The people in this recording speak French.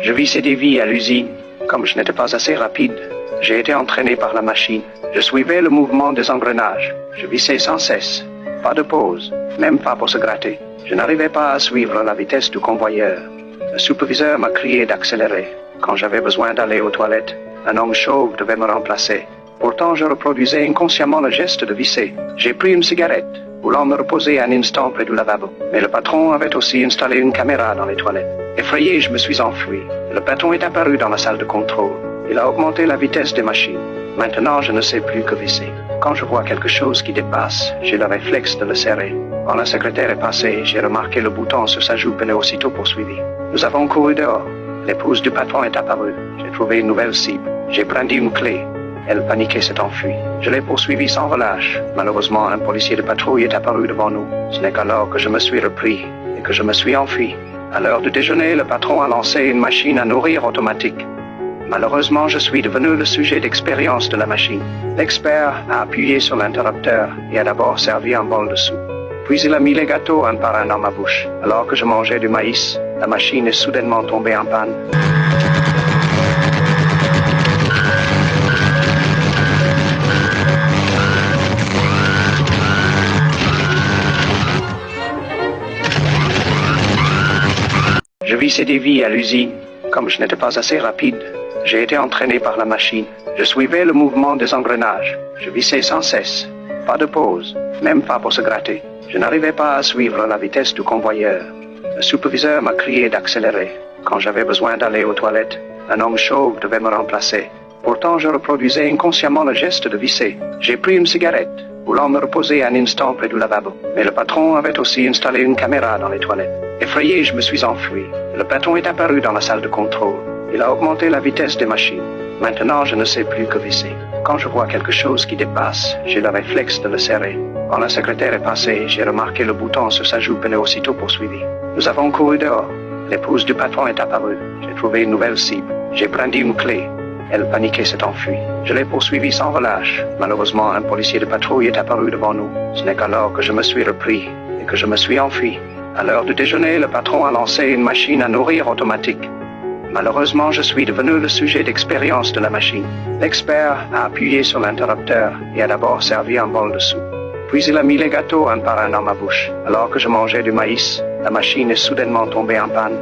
Je vissais des vies à l'usine. Comme je n'étais pas assez rapide, j'ai été entraîné par la machine. Je suivais le mouvement des engrenages. Je vissais sans cesse. Pas de pause, même pas pour se gratter. Je n'arrivais pas à suivre la vitesse du convoyeur. Le superviseur m'a crié d'accélérer. Quand j'avais besoin d'aller aux toilettes, un homme chauve devait me remplacer. Pourtant, je reproduisais inconsciemment le geste de visser. J'ai pris une cigarette, voulant me reposer un instant près du lavabo. Mais le patron avait aussi installé une caméra dans les toilettes. Effrayé, je me suis enfui. Le patron est apparu dans la salle de contrôle. Il a augmenté la vitesse des machines. Maintenant, je ne sais plus que visser. Quand je vois quelque chose qui dépasse, j'ai le réflexe de le serrer. Quand la secrétaire est passée, j'ai remarqué le bouton sur sa joue et l'ai aussitôt poursuivi. Nous avons couru dehors. L'épouse du patron est apparue. J'ai trouvé une nouvelle cible. J'ai brandi une clé. Elle paniquée s'est enfuie. Je l'ai poursuivie sans relâche. Malheureusement, un policier de patrouille est apparu devant nous. Ce n'est qu'alors que je me suis repris et que je me suis enfui. À l'heure du déjeuner, le patron a lancé une machine à nourrir automatique. Malheureusement, je suis devenu le sujet d'expérience de la machine. L'expert a appuyé sur l'interrupteur et a d'abord servi un bol de soupe. Puis il a mis les gâteaux un par un dans ma bouche. Alors que je mangeais du maïs, la machine est soudainement tombée en panne. Je vissais des vies à l'usine. Comme je n'étais pas assez rapide, j'ai été entraîné par la machine. Je suivais le mouvement des engrenages. Je vissais sans cesse. Pas de pause, même pas pour se gratter. Je n'arrivais pas à suivre la vitesse du convoyeur. Le superviseur m'a crié d'accélérer. Quand j'avais besoin d'aller aux toilettes, un homme chauve devait me remplacer. Pourtant, je reproduisais inconsciemment le geste de visser. J'ai pris une cigarette, voulant me reposer un instant près du lavabo. Mais le patron avait aussi installé une caméra dans les toilettes. Effrayé, je me suis enfui. Le patron est apparu dans la salle de contrôle. Il a augmenté la vitesse des machines. Maintenant, je ne sais plus que visser. Quand je vois quelque chose qui dépasse, j'ai le réflexe de le serrer. Quand la secrétaire est passée, j'ai remarqué le bouton sur sa joue et l'ai aussitôt poursuivi. Nous avons couru dehors. L'épouse du patron est apparue. J'ai trouvé une nouvelle cible. J'ai brandi une clé. Elle paniquée s'est enfuie. Je l'ai poursuivie sans relâche. Malheureusement, un policier de patrouille est apparu devant nous. Ce n'est qu'alors que je me suis repris et que je me suis enfui. À l'heure du déjeuner, le patron a lancé une machine à nourrir automatique. Malheureusement, je suis devenu le sujet d'expérience de la machine. L'expert a appuyé sur l'interrupteur et a d'abord servi un bol de soupe. Puis il a mis les gâteaux un par un dans ma bouche. Alors que je mangeais du maïs, la machine est soudainement tombée en panne.